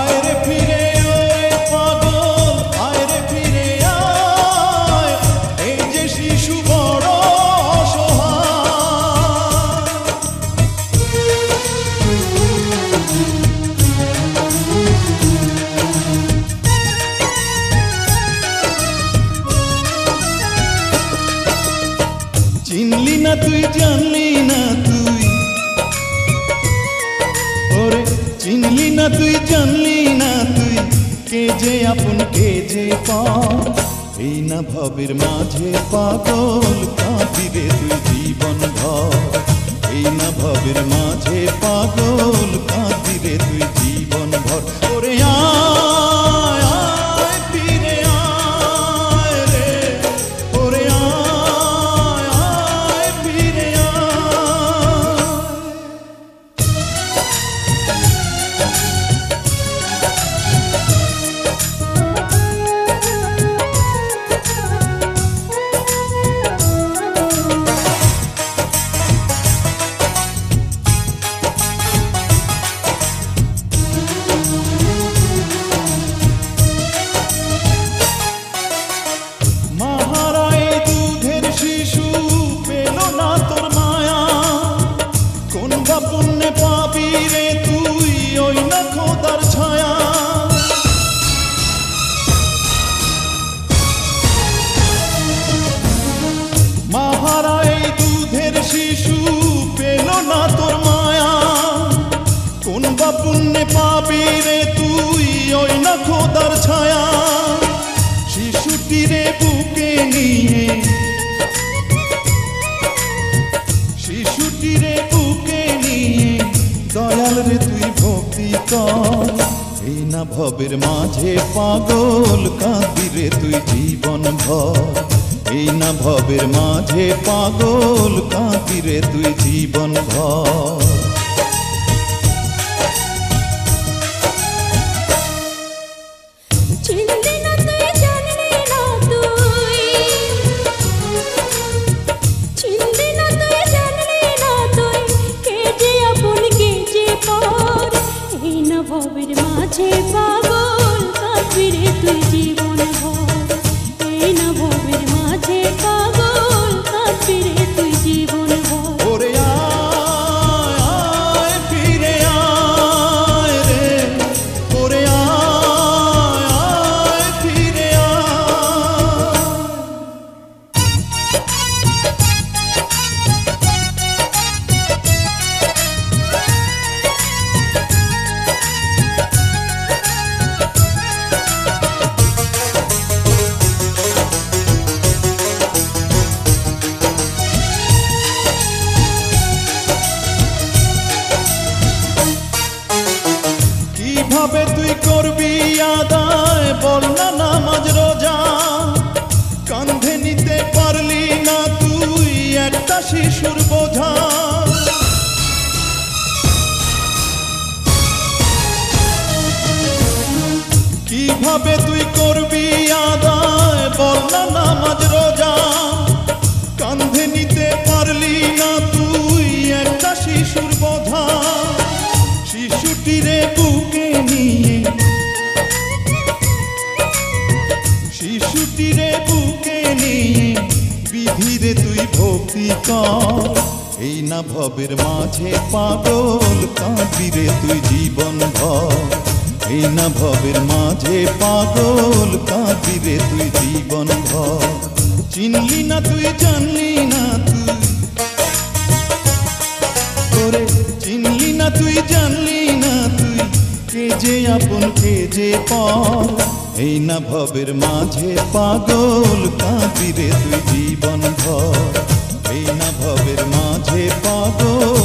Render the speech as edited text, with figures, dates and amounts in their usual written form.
আয় রে ফিরে ওরে পাগল, আয় রে ফিরে আয়, এই যে শিশু বড় চিনলি না তুই, জানলি না তুই, ওরে চিনলি না তুই, জানলি না তুই, কে যে আপন কে যে পর, এই না ভবের মাঝে পাগল কাঁদি রে তুই জীবন ভর, এই না ভবের মাঝে পাগল কাঁদি রে তুই জীবন ভর। ওরে আয় আয় ফিরে আয় রে, ওরে আয় আয় ফিরে আয়। মাহারায় দুধের শিশু পেল না তোর মায়া, কোন বা পুণ্যে পাবি রে তুই ওই না খোদার ছায়া। মাহারায় দুধের শিশু পেল না তোর মায়া, কোন বা পুণ্যে পাবি রে তুই ওই না খোদার ছায়া। শিশুটিরে বুকে নিয়ে, শিশুটিরে বুকে নিয়ে দয়াল রে তুই ভক্তি কর, এই না ভবের মাঝে পাগল কাঁদি রে তুই জীবন ভর, এই না ভবের মাঝে পাগল কাঁদি রে তুই জীবন ভর। চিনলি না তুই, জানলি না তুই, চিনলি না তুই, জানলি না তুই, কে যে আপন কে যে পর, এই না ভবের মাঝে পাগল কাঁদি রে তুই জীবন ভর, এই না ভবের মাঝে পাগল কাঁদি রে তুই জীবন ভর। ওরে আয় আয় ফিরে আয় রে, ওরে আয় আয় ফিরে আয়। কিভাবে তুই করবি আদায় বল না নামাজ রোজা, কাঁধে নিতে পারলি না তুই একটা শিশুর বোঝা। কিভাবে তুই করবি আদায় বল না নামাজ রোজা, কাঁধে নিতে পারলি না তুই একটা শিশুর বোঝা। শিশুটিরে বুকে নিয়ে, শিশুটিরে বুকে নিয়ে বিধিরে তুই ভক্তি কর, এই না ভবের মাঝে পাগল কাঁদি রে তুই জীবন ভর, এই না ভবের মাঝে পাগল কাঁদি রে তুই জীবন ভর। চিনলি না তুই, জানলি না তুই, ওরে চিনলি না তুই, জানলি না তুই, কে যে আপন কে যে পর, এই না ভবের মাঝে পাগল কাঁদি রে তুই জীবন ভর, এই না ভবের মাঝে পাগল